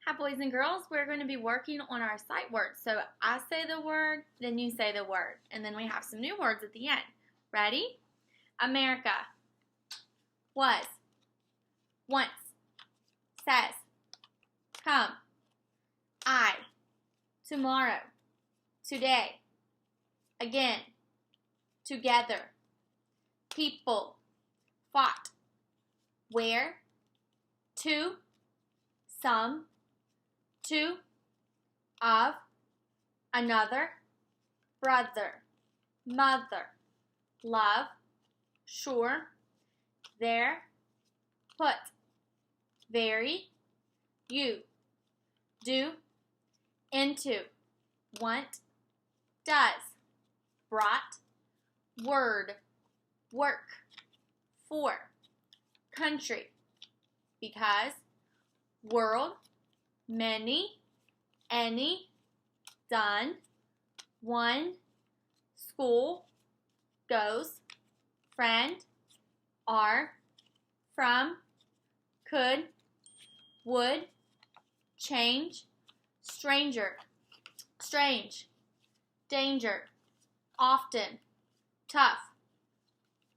Hi, boys and girls. We're going to be working on our sight words. So I say the word, then you say the word. And then we have some new words at the end. Ready? America. Was. Once. Says. Come. I. Tomorrow. Today. Again. Together. People. Fought. Where. To. Some. To. Of. Another. Brother. Mother. Love. Sure. There. Put. Very. You. Do. Into. Want. Does. Brought. Word. Work. For. Country. Because. World. Many. Any. Done. One. School. Goes. Friend. Are. From. Could. Would. Change. Stranger. Strange. Danger. Often. Tough.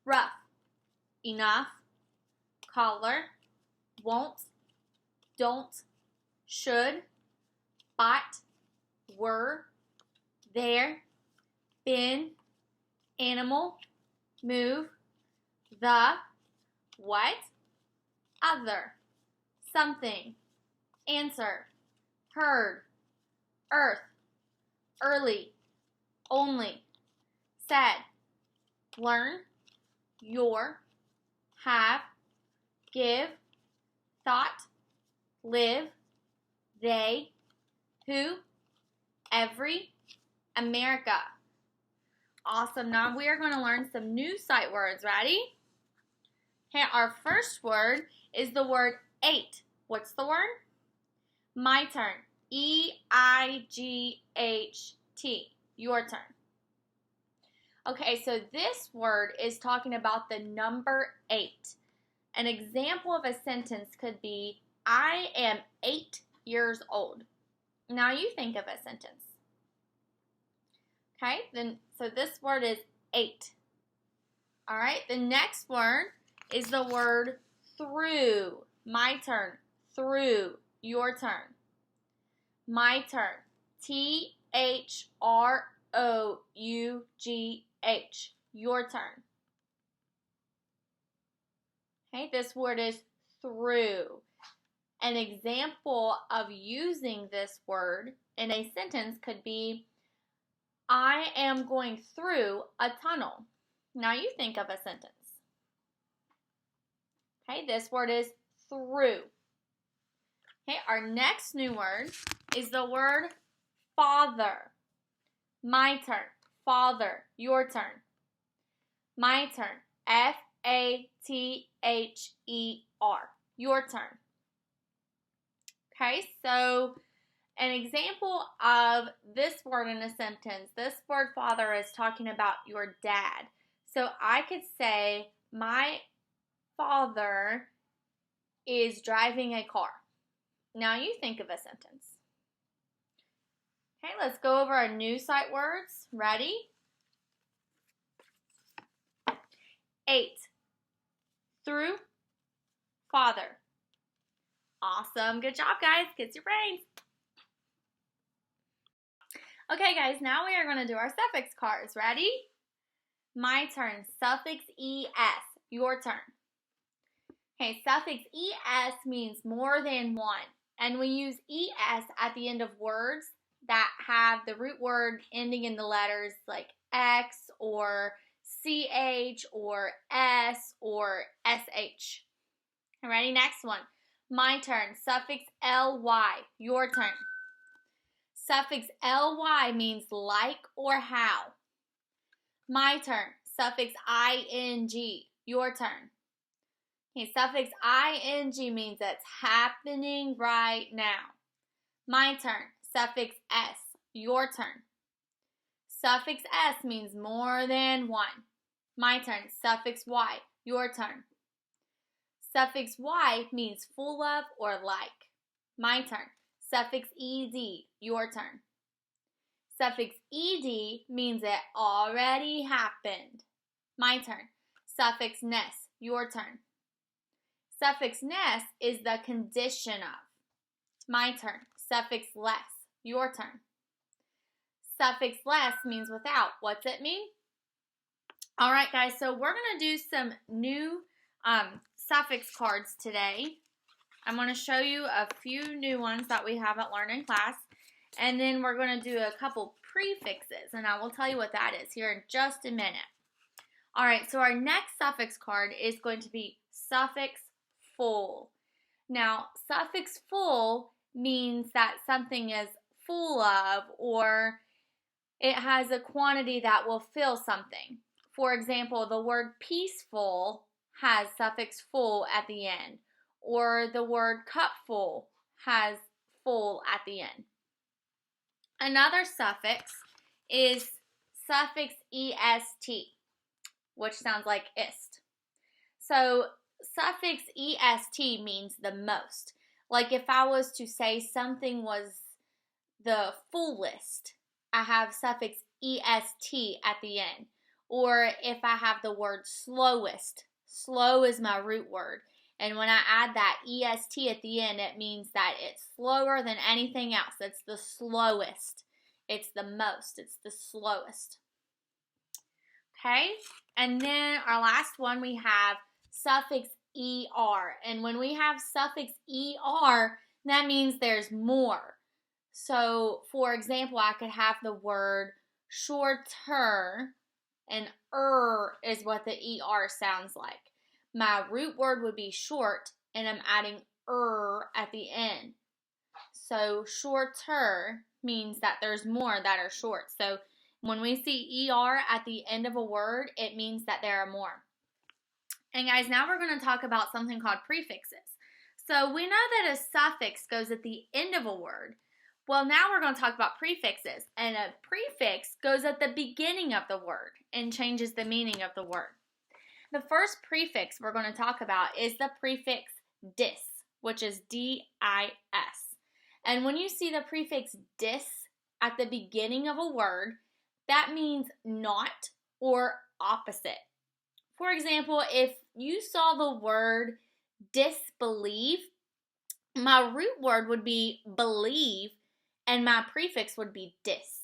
Rough. Enough. Collar. Won't. Don't. Should. Bought. Were. There. Been. Animal. Move. The. What. Other. Something. Answer. Heard. Earth. Early. Only. Said. Learn. Your. Have. Give. Thought. Live. They. Who. Every. America. Awesome. Now we are going to learn some new sight words. Ready? Okay, our first word is the word eight. What's the word? My turn. E-I-G-H-T. Your turn. Okay, so this word is talking about the number 8. An example of a sentence could be, I am 8 years old. Now you think of a sentence. Okay, so this word is 8. All right, the next word is the word through. My turn. Through. Your turn. My turn. T-H-R-O-U-G-H. Your turn. Okay, this word is through. An example of using this word in a sentence could be, I am going through a tunnel. Now you think of a sentence. Okay, this word is through. Okay, our next new word is the word father. My turn. Father. Your turn. My turn. F-A-T-H-E-R. Your turn. Okay, so an example of this word in a sentence, this word father is talking about your dad. So I could say, my father is driving a car. Now you think of a sentence. Okay, let's go over our new sight words. Ready? 8. Through. Father. Awesome. Good job, guys. Kids your brains. Okay, guys, now we are going to do our suffix cards. Ready? My turn. Suffix ES. Your turn. Okay, suffix ES means more than one. And we use ES at the end of words that have the root word ending in the letters like X or CH or S or SH. Ready? Next one. My turn. Suffix LY. Your turn. Suffix LY means like or how. My turn. Suffix ING. Your turn. Okay, suffix ING means it's happening right now. My turn. Suffix S. Your turn. Suffix S means more than one. My turn. Suffix Y. Your turn. Suffix Y means full of or like. My turn. Suffix ed, your turn. Suffix ed means it already happened. My turn. Suffix ness, your turn. Suffix ness is the condition of. My turn. Suffix less, your turn. Suffix less means without. What's it mean? All right, guys, so we're going to do some new suffix cards today. I'm going to show you a few new ones that we haven't learned in class, and then we're going to do a couple prefixes, and I will tell you what that is here in just a minute. All right, so our next suffix card is going to be suffix full. Now, suffix full means that something is full of, or it has a quantity that will fill something. For example, the word peaceful has suffix full at the end, or the word cupful has full at the end. Another suffix is suffix est, which sounds like ist. So suffix est means the most. Like if I was to say something was the fullest, I have suffix est at the end. Or if I have the word slowest, slow is my root word. And when I add that est at the end, it means that it's slower than anything else. It's the slowest. It's the most. It's the slowest. Okay? And then our last one, we have suffix er. And when we have suffix er, that means there's more. So, for example, I could have the word shorter, and is what the er sounds like. My root word would be short, and I'm adding at the end. So shorter means that there's more that are short. So when we see er at the end of a word, it means that there are more. And guys, now we're going to talk about something called prefixes. So we know that a suffix goes at the end of a word. Well, now we're going to talk about prefixes. And a prefix goes at the beginning of the word and changes the meaning of the word. The first prefix we're going to talk about is the prefix dis, which is dis. And when you see the prefix dis at the beginning of a word, that means not or opposite. For example, if you saw the word disbelieve, my root word would be believe, and my prefix would be dis.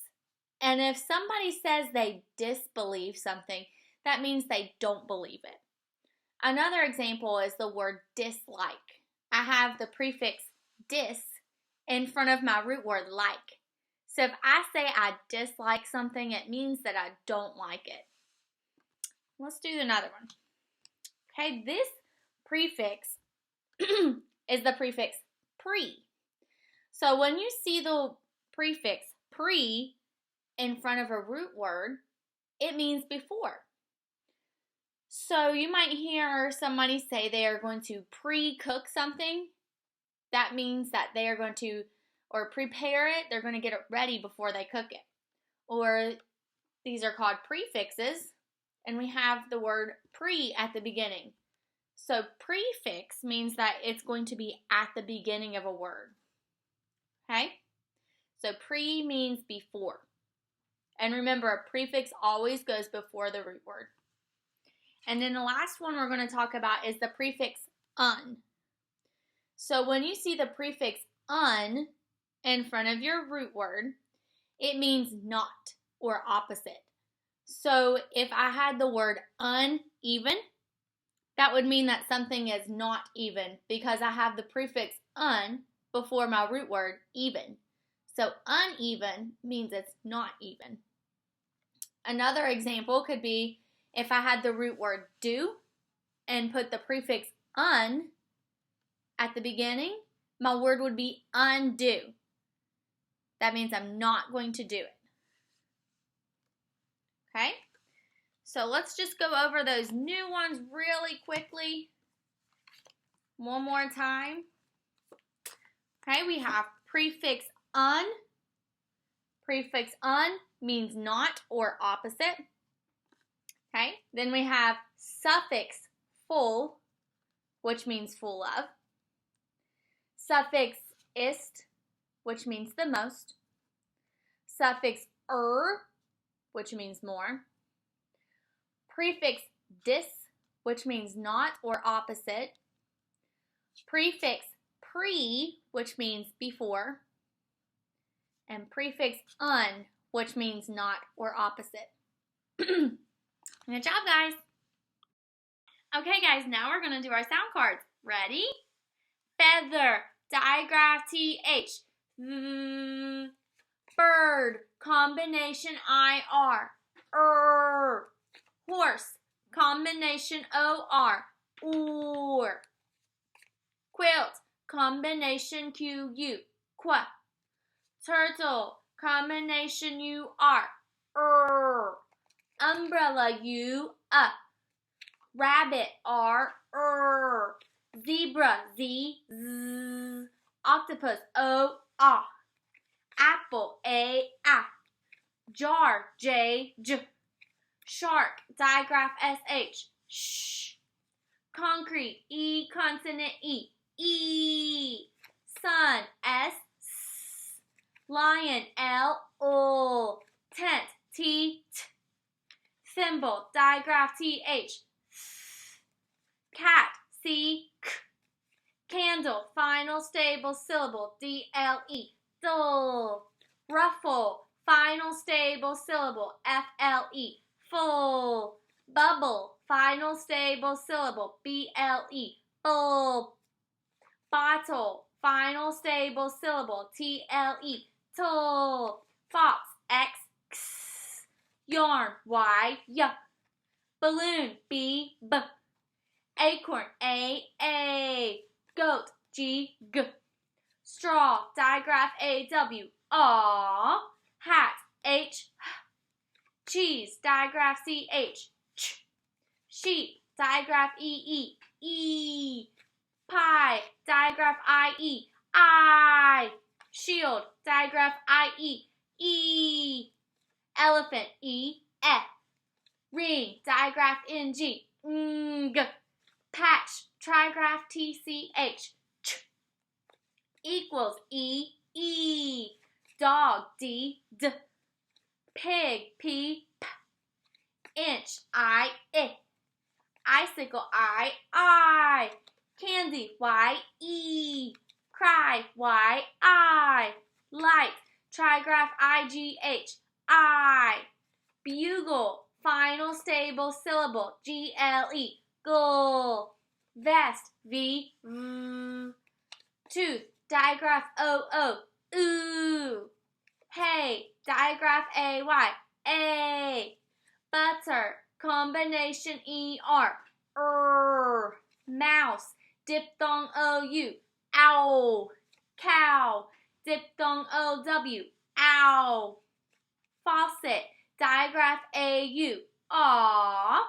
And if somebody says they disbelieve something, that means they don't believe it. Another example is the word dislike. I have the prefix dis in front of my root word like. So if I say I dislike something, it means that I don't like it. Let's do another one. Okay, this prefix is the prefix pre. So when you see the prefix pre in front of a root word, it means before. So you might hear somebody say they are going to pre-cook something. That means that they are going to, or prepare it, they're going to get it ready before they cook it. Or these are called prefixes, and we have the word pre at the beginning. So prefix means that it's going to be at the beginning of a word. Okay? So pre means before. And remember, a prefix always goes before the root word. And then the last one we're going to talk about is the prefix un. So when you see the prefix un in front of your root word, it means not or opposite. So if I had the word uneven, that would mean that something is not even because I have the prefix un before my root word even. So uneven means it's not even. Another example could be if I had the root word do and put the prefix un at the beginning, my word would be undo. That means I'm not going to do it. Okay? So let's just go over those new ones really quickly. One more time. Okay, we have prefix un. Prefix un means not or opposite. Okay, then we have suffix full, which means full of. Suffix ist, which means the most. Suffix which means more. Prefix dis, which means not or opposite. Prefix pre, which means before. And prefix un, which means not or opposite. Good job, guys. Okay, guys, now we're going to do our sound cards. Ready? Feather, digraph TH. Bird, combination IR. Horse, combination OR. Or. Quilt, combination QU. Qua. Turtle, combination UR. Umbrella U. Rabbit R. Zebra Z. Octopus O. Apple A. Jar J. Shark, digraph SH. Sh. Concrete E consonant E. Sun S. Lion L. Tent T. Thimble, digraph TH. Cat C. Candle, final stable syllable DLE. Dull. Ruffle, final stable syllable FLE. Full. Bubble, final stable syllable BLE. Bull. Bottle, final stable syllable TLE. Tull. Fox X. Yarn Y. Balloon B. Acorn A. Goat G. Straw, digraph AW. Hat H. Cheese, digraph CH. Sheep, digraph E. Pie, digraph I. Shield, digraph IE. Elephant E. Ring, digraph NG. Patch, trigraph TCH. Equals E. Dog D. Pig P. Inch I. Icicle I. Candy Y. Cry Y. Light, trigraph IGH. Bugle, final stable syllable GLE. Gull. Vest V. Tooth, digraph OO. Ooh. Hay, digraph AY. Butter, combination ER. Mouse, diphthong OU. Ow. Cow, diphthong OW. Ow. Faucet, digraph AU. Aw.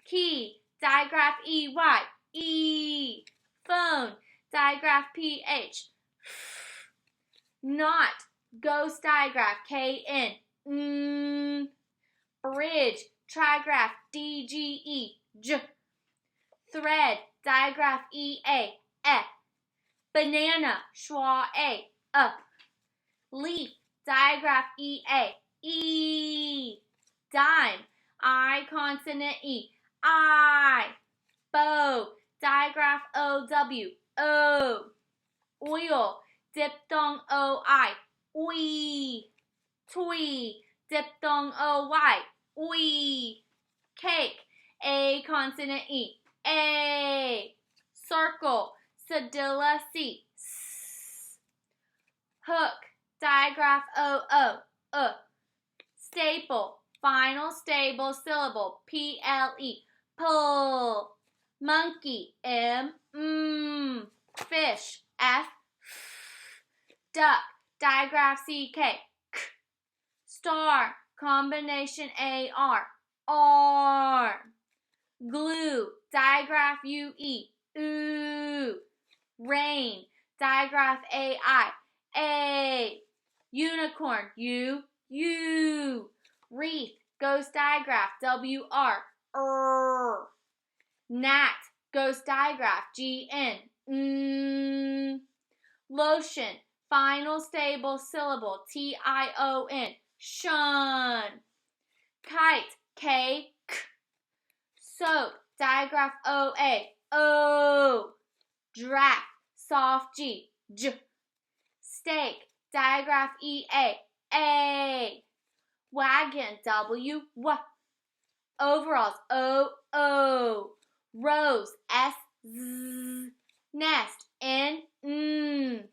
Key, digraph EY. Phone, digraph PH. Knot, ghost digraph KN. Bridge, trigraph DGE. Thread, digraph EA. Banana, schwa A. Leaf, digraph EA. Dime, I consonant E. Bow, digraph OW. Oil, diphthong OI. Toy, diphthong OY. Cake, A consonant E. Circle, cedilla C. Hook, digraph OO. Staple, final stable syllable PLE. Pull. Monkey M. Fish F. Duck, digraph CK. Star, combination AR. Glue, digraph UE. Ooh. Rain, digraph AI. Unicorn, U. Wreath, ghost digraph WR. Gnat, ghost digraph GN. Lotion, Final stable syllable, T-I-O-N, shun. Kite, K-K. Soap, digraph, O-A, O. Draft, soft, G-J. Steak, digraph, E-A, A. Wagon, W-W. Overalls, O-O. Rose, S-Z. Nest, N-N.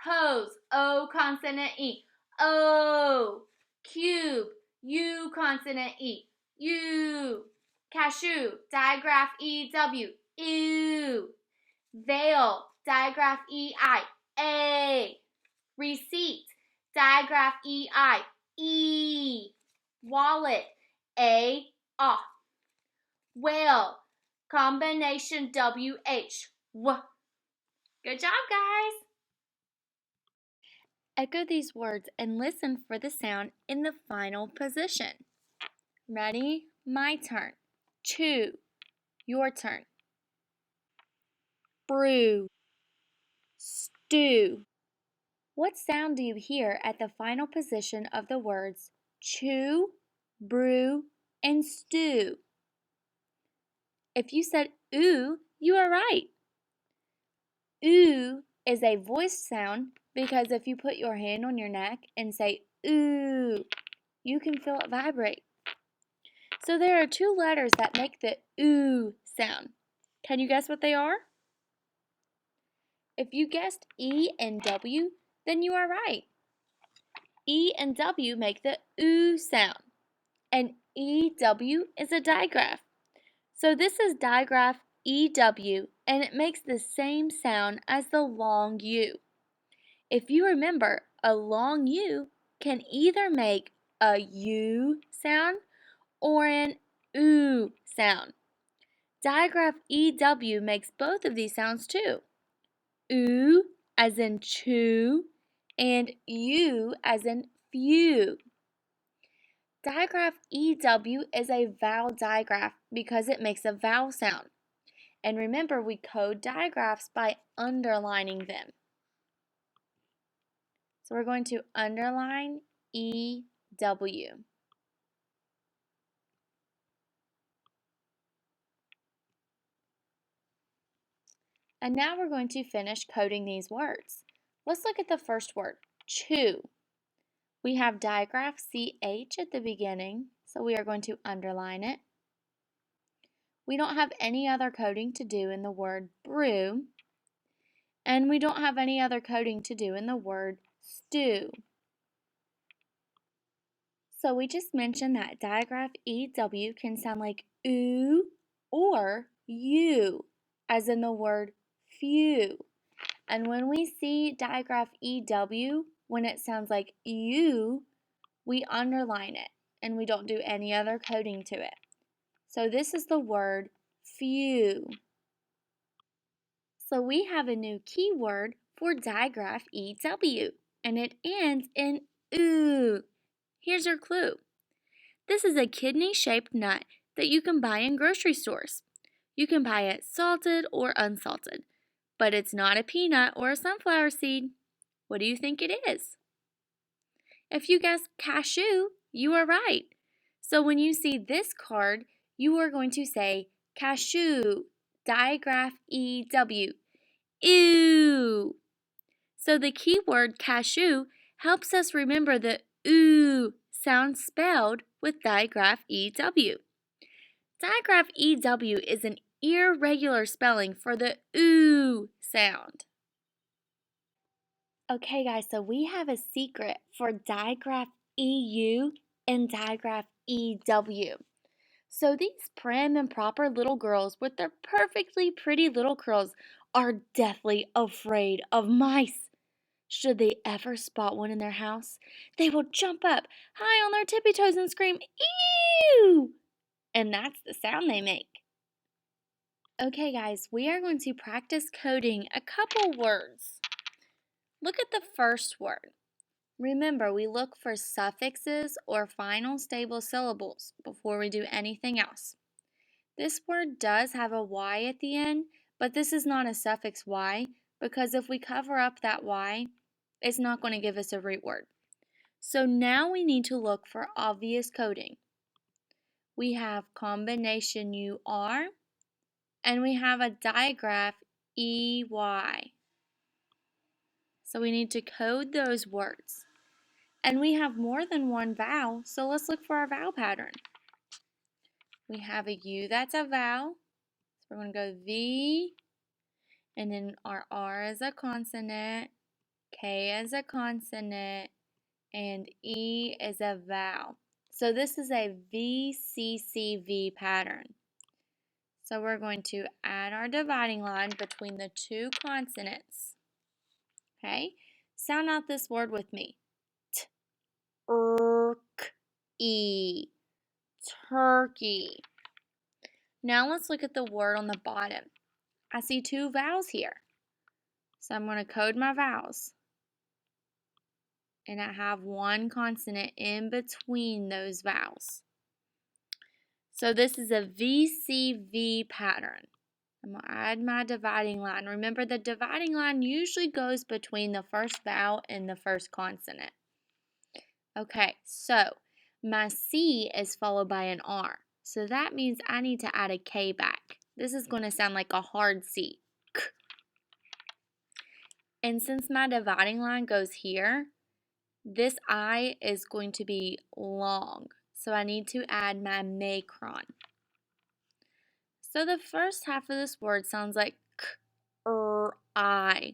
Hose, O consonant E, O. Cube, U consonant E, U. Cashew, digraph E-W, ew. Veil, digraph E-I, A. Receipt, digraph E-I, E. Wallet, A-O. Whale, combination W-H, W. Good job, guys. Echo these words and listen for the sound in the final position. Ready? My turn. Chew. Your turn. Brew. Stew. What sound do you hear at the final position of the words chew, brew, and stew? If you said ooh, you are right. Ooh is a voiced sound because if you put your hand on your neck and say ooh, you can feel it vibrate. So there are two letters that make the ooh sound. Can you guess what they are? If you guessed E and W, then you are right. E and W make the ooh sound, and EW is a digraph. So this is digraph EW, and it makes the same sound as the long U. If you remember, a long U can either make a U sound or an OO sound. Digraph EW makes both of these sounds too. OO as in chew and U as in few. Digraph EW is a vowel digraph because it makes a vowel sound. And remember, we code digraphs by underlining them. So we're going to underline EW. And now we're going to finish coding these words. Let's look at the first word, chew. We have digraph CH at the beginning, so we are going to underline it. We don't have any other coding to do in the word brew, and we don't have any other coding to do in the word stew. So we just mentioned that digraph EW can sound like ooh or you, as in the word few. And when we see digraph EW, when it sounds like you, we underline it and we don't do any other coding to it. So this is the word few. So we have a new keyword for digraph EW, and it ends in ooh. Here's your clue. This is a kidney-shaped nut that you can buy in grocery stores. You can buy it salted or unsalted, but it's not a peanut or a sunflower seed. What do you think it is? If you guessed cashew, you are right. So when you see this card, you are going to say cashew, digraph EW, ew. So the keyword cashew helps us remember the ooh sound spelled with digraph EW. Digraph EW is an irregular spelling for the ooh sound. Okay guys, so we have a secret for digraph EU and digraph EW. So these prim and proper little girls with their perfectly pretty little curls are deathly afraid of mice. Should they ever spot one in their house, they will jump up high on their tippy toes and scream, ew! And that's the sound they make. Okay guys, we are going to practice coding a couple words. Look at the first word. Remember, we look for suffixes or final stable syllables before we do anything else. This word does have a Y at the end, but this is not a suffix Y because if we cover up that Y, it's not going to give us a root word. So now we need to look for obvious coding. We have combination UR, and we have a digraph EY. So we need to code those words. And we have more than one vowel, so let's look for our vowel pattern. We have a U, that's a vowel. So we're going to go V, and then our R is a consonant, K is a consonant, and E is a vowel. So this is a VCCV pattern. So we're going to add our dividing line between the two consonants. Okay? Sound out this word with me. T-R-K-E. Turkey. Now let's look at the word on the bottom. I see two vowels here. So I'm going to code my vowels. And I have one consonant in between those vowels. So this is a VCV pattern. I'm going to add my dividing line. Remember, the dividing line usually goes between the first vowel and the first consonant. Okay, so my C is followed by an R. So that means I need to add a K back. This is going to sound like a hard C. K. And since my dividing line goes here, this I is going to be long. So I need to add my macron. So the first half of this word sounds like I.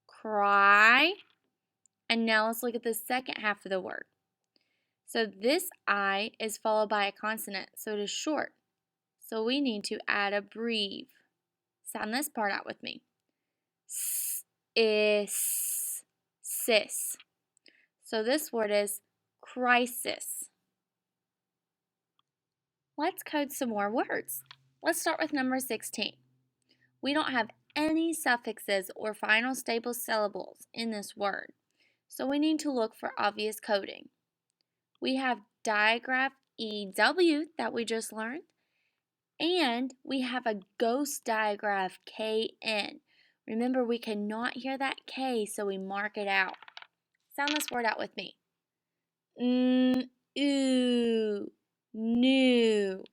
Cry. And now let's look at the second half of the word. So this I is followed by a consonant, so it is short. So we need to add a breathe. Sound this part out with me. Sis. So this word is crisis. Let's code some more words. Let's start with number 16. We don't have any suffixes or final stable syllables in this word, so we need to look for obvious coding. We have digraph EW that we just learned, and we have a ghost digraph KN. Remember, we cannot hear that K, so we mark it out. Sound this word out with me. Ooh, new.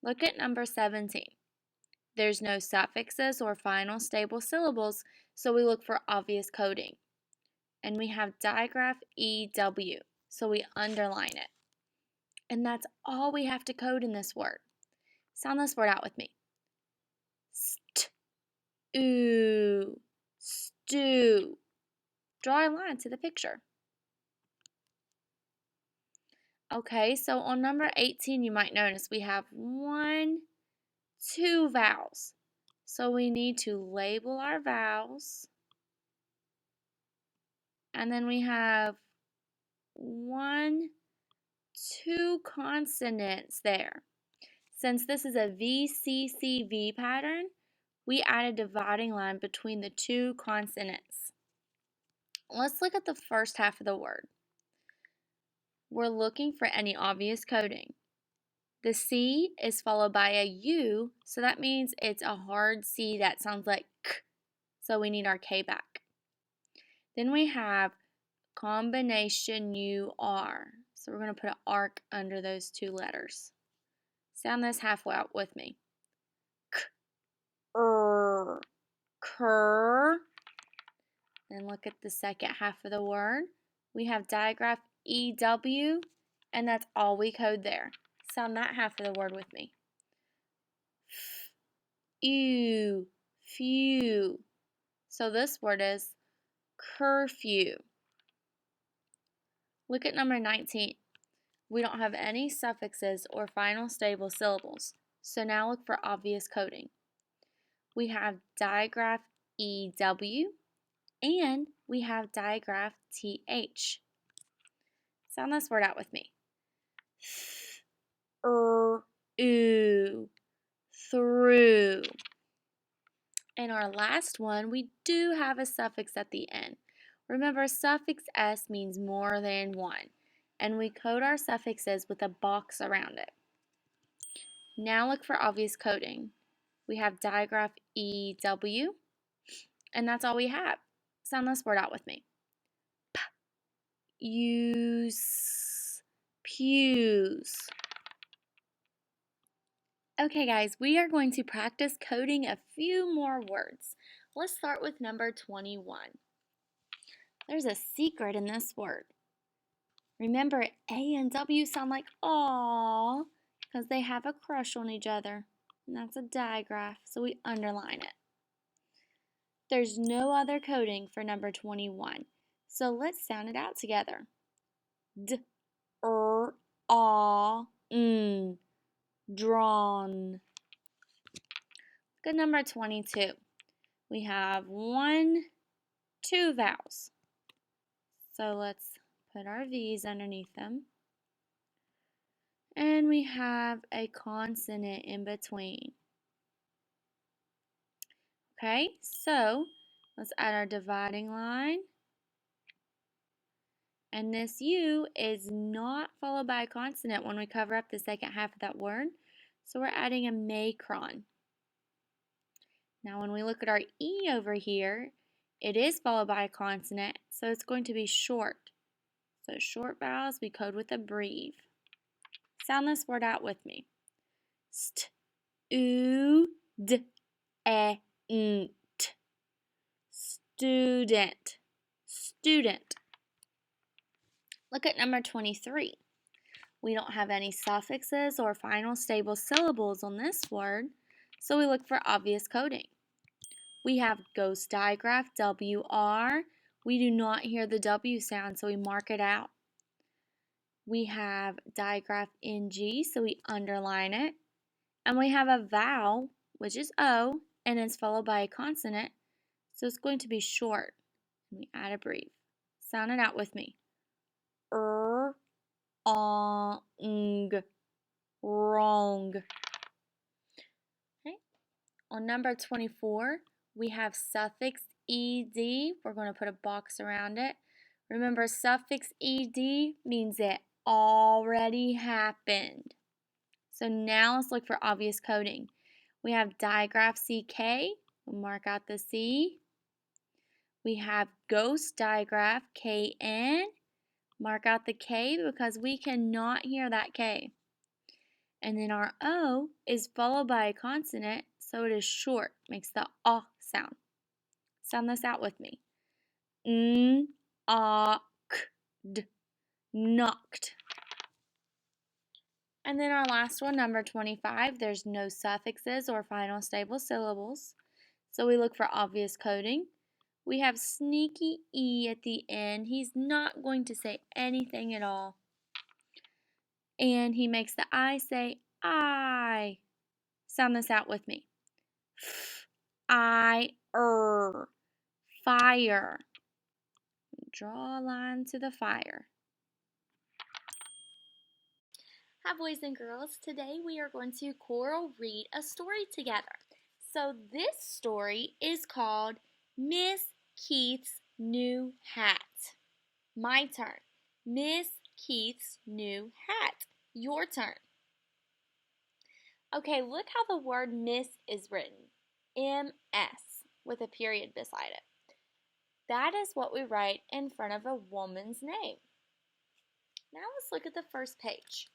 Look at number 17. There's no suffixes or final stable syllables, so we look for obvious coding. And we have digraph EW, so we underline it. And that's all we have to code in this word. Sound this word out with me. St-oo, stew. Draw a line to the picture. Okay, so on number 18, you might notice we have 2 vowels. So we need to label our vowels. And then we have 2 consonants there. Since this is a VCCV pattern, we add a dividing line between the 2 consonants. Let's look at the first half of the word. We're looking for any obvious coding. The C is followed by a U, so that means it's a hard C that sounds like K, so we need our K back. Then we have combination UR, so we're going to put an arc under those 2 letters. Sound this halfway out with me. K-er, cur. Then look at the second half of the word. We have digraph EW, and that's all we code there. Sound that half of the word with me. Ew, few. So this word is curfew. Look at number 19. We don't have any suffixes or final stable syllables, so now look for obvious coding. We have digraph EW, and we have digraph TH. Sound this word out with me. Ooh, through. And our last one, we do have a suffix at the end. Remember, suffix S means more than one, and we code our suffixes with a box around it. Now look for obvious coding. We have digraph EW, and that's all we have. Sound this word out with me. use, pews. Okay guys, we are going to practice coding a few more words. Let's start with number 21. There's a secret in this word. Remember, A and W sound like aw because they have a crush on each other. And that's a digraph, so we underline it. There's no other coding for number 21. So let's sound it out together. D, aw, drawn. Look at number 22. We have 1, 2 vowels. So let's put our V's underneath them. And we have a consonant in between. Okay, so let's add our dividing line. And this U is not followed by a consonant when we cover up the second half of that word. So we're adding a macron. Now when we look at our E over here, it is followed by a consonant, so it's going to be short. So short vowels we code with a breve. Sound this word out with me. St, u, d, e, n, t. Student. Student. Look at number 23. We don't have any suffixes or final stable syllables on this word, so we look for obvious coding. We have ghost digraph, WR. We do not hear the W sound, so we mark it out. We have digraph NG, so we underline it. And we have a vowel, which is O, and it's followed by a consonant, so it's going to be short. And we add a breve. Sound it out with me. Ong, wrong. Okay. On number 24, we have suffix ED. We're going to put a box around it. Remember, suffix ED means it already happened. So now let's look for obvious coding. We have digraph CK. We'll mark out the C. We have ghost digraph KN. Mark out the K because we cannot hear that K. And then our O is followed by a consonant, so it is short, makes the ah sound. Sound this out with me. N, a, k, d, knocked. And then our last one, number 25, there's no suffixes or final stable syllables, so we look for obvious coding. We have sneaky E at the end. He's not going to say anything at all. And he makes the I say I. Sound this out with me. Fire. Draw a line to the fire. Hi boys and girls, today we are going to choral read a story together. So this story is called Miss Keith's New Hat. My turn. Miss Keith's New Hat. Your turn. Okay, look how the word miss is written. M-S with a period beside it. That is what we write in front of a woman's name. Now let's look at the first page.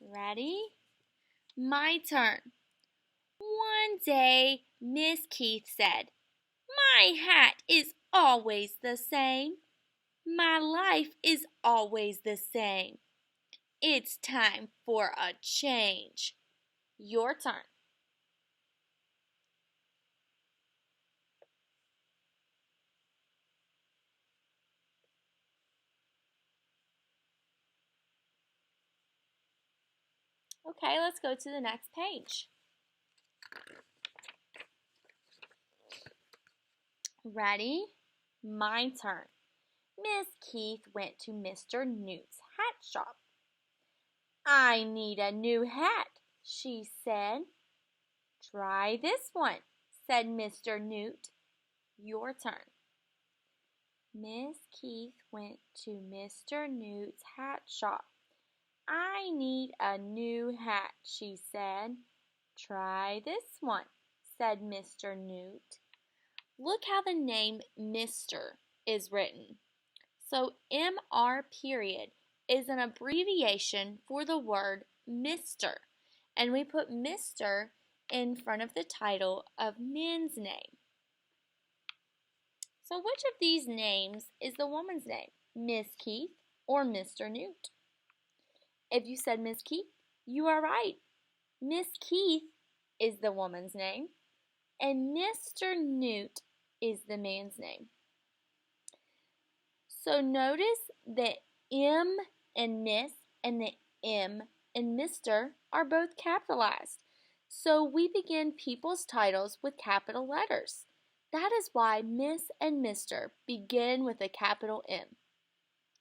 Ready? My turn. One day, Miss Keith said, "My hat is always the same. My life is always the same. It's time for a change." Your turn. Okay, let's go to the next page. Ready? My turn. Miss Keith went to Mr. Newt's hat shop. "I need a new hat," she said. "Try this one," said Mr. Newt. Your turn. Miss Keith went to Mr. Newt's hat shop. "I need a new hat," she said. "Try this one," said Mr. Newt. Look how the name Mr. is written. So MR period is an abbreviation for the word Mr. And we put Mr. in front of the title of men's name. So which of these names is the woman's name? Miss Keith or Mr. Newt? If you said Miss Keith, you are right. Miss Keith is the woman's name, and Mr. Newt is the man's name. So notice that M and Miss and the M and Mr. are both capitalized. So we begin people's titles with capital letters. That is why Miss and Mr. begin with a capital M.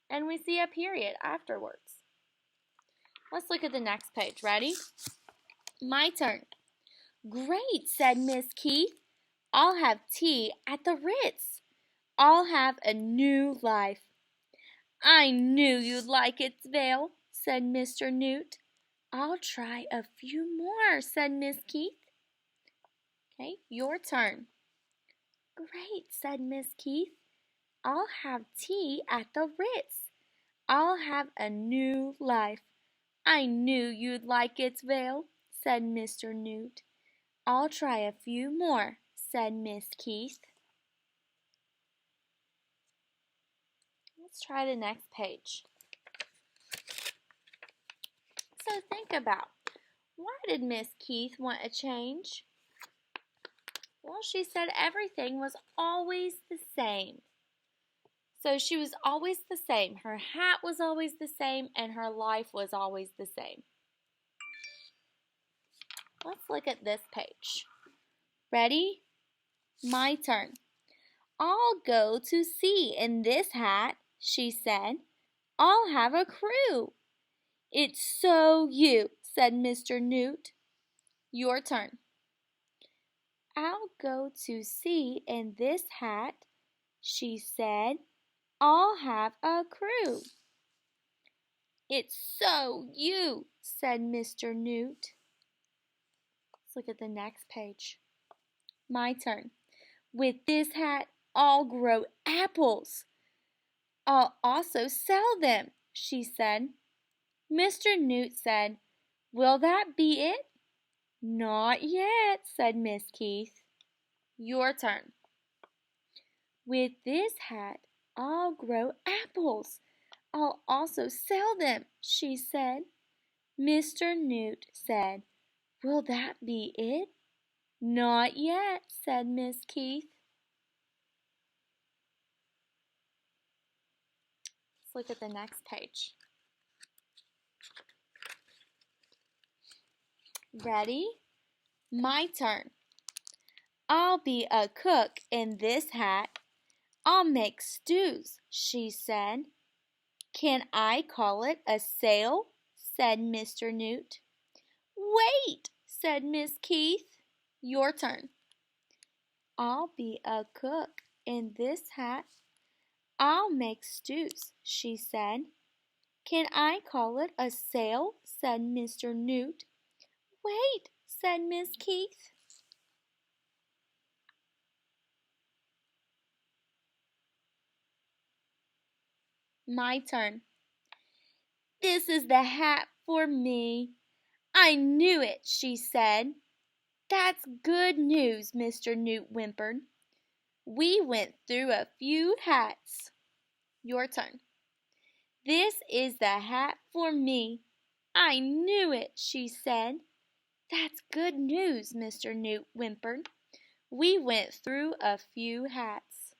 And we see a period afterwards. Let's look at the next page. Ready? My turn. Great, said Miss Keith. I'll have tea at the Ritz. I'll have a new life. I knew you'd like it, Vale, said Mr. Newt. I'll try a few more, said Miss Keith. Okay, your turn. Great, said Miss Keith. I'll have tea at the Ritz. I'll have a new life. I knew you'd like it, Vale, said Mr. Newt. I'll try a few more, said Miss Keith. Let's try the next page. So think about, why did Miss Keith want a change? Well, she said everything was always the same. So she was always the same. Her hat was always the same, and her life was always the same. Let's look at this page. Ready? My turn. I'll go to sea in this hat, she said. I'll have a crew. It's so you, said Mr. Newt. Your turn. I'll go to sea in this hat, she said. I'll have a crew. It's so you, said Mr. Newt. Let's look at the next page. My turn. With this hat, I'll grow apples. I'll also sell them, she said. Mr. Newt said, Will that be it? Not yet, said Miss Keith. Your turn. With this hat, I'll grow apples. I'll also sell them, she said. Mr. Newt said, Will that be it? Not yet, said Miss Keith. Let's look at the next page. Ready? My turn. I'll be a cook in this hat. I'll make stews, she said. Can I call it a sail? Said Mr. Newt. Wait, said Miss Keith. Your turn. I'll be a cook in this hat. I'll make stews, she said. Can I call it a sail? Said Mr. Newt. Wait, said Miss Keith. My turn. This is the hat for me. I knew it, she said. That's good news, Mr. Newt whimpered. We went through a few hats. Your turn. This is the hat for me. I knew it, she said. That's good news, Mr. Newt whimpered. We went through a few hats.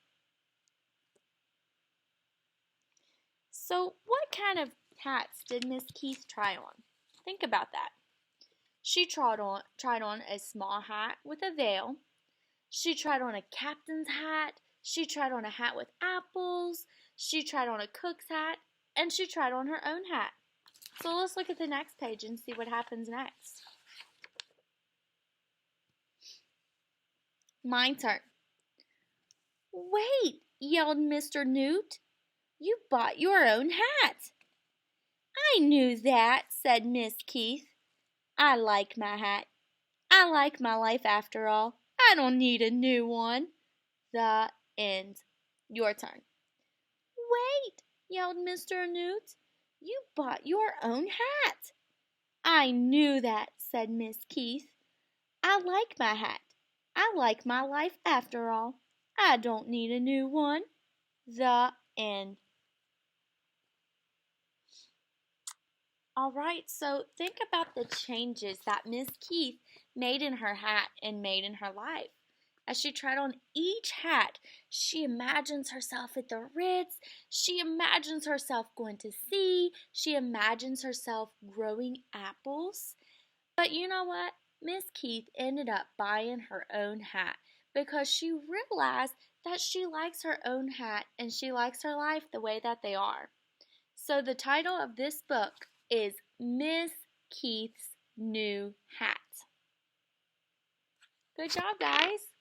So what kind of hats did Miss Keith try on? Think about that. She tried on a small hat with a veil. She tried on a captain's hat. She tried on a hat with apples. She tried on a cook's hat. And she tried on her own hat. So let's look at the next page and see what happens next. My turn. Wait, yelled Mr. Newt. You bought your own hat. I knew that, said Miss Keith. I like my hat. I like my life after all. I don't need a new one. The end. Your turn. Wait, yelled Mr. Newt. You bought your own hat. I knew that, said Miss Keith. I like my hat. I like my life after all. I don't need a new one. The end. All right, so think about the changes that Miss Keith made in her hat and made in her life. As she tried on each hat, she imagines herself at the Ritz. She imagines herself going to sea. She imagines herself growing apples. But you know what? Miss Keith ended up buying her own hat because she realized that she likes her own hat and she likes her life the way that they are. So the title of this book is Miss Keith's New Hat. Good job, guys.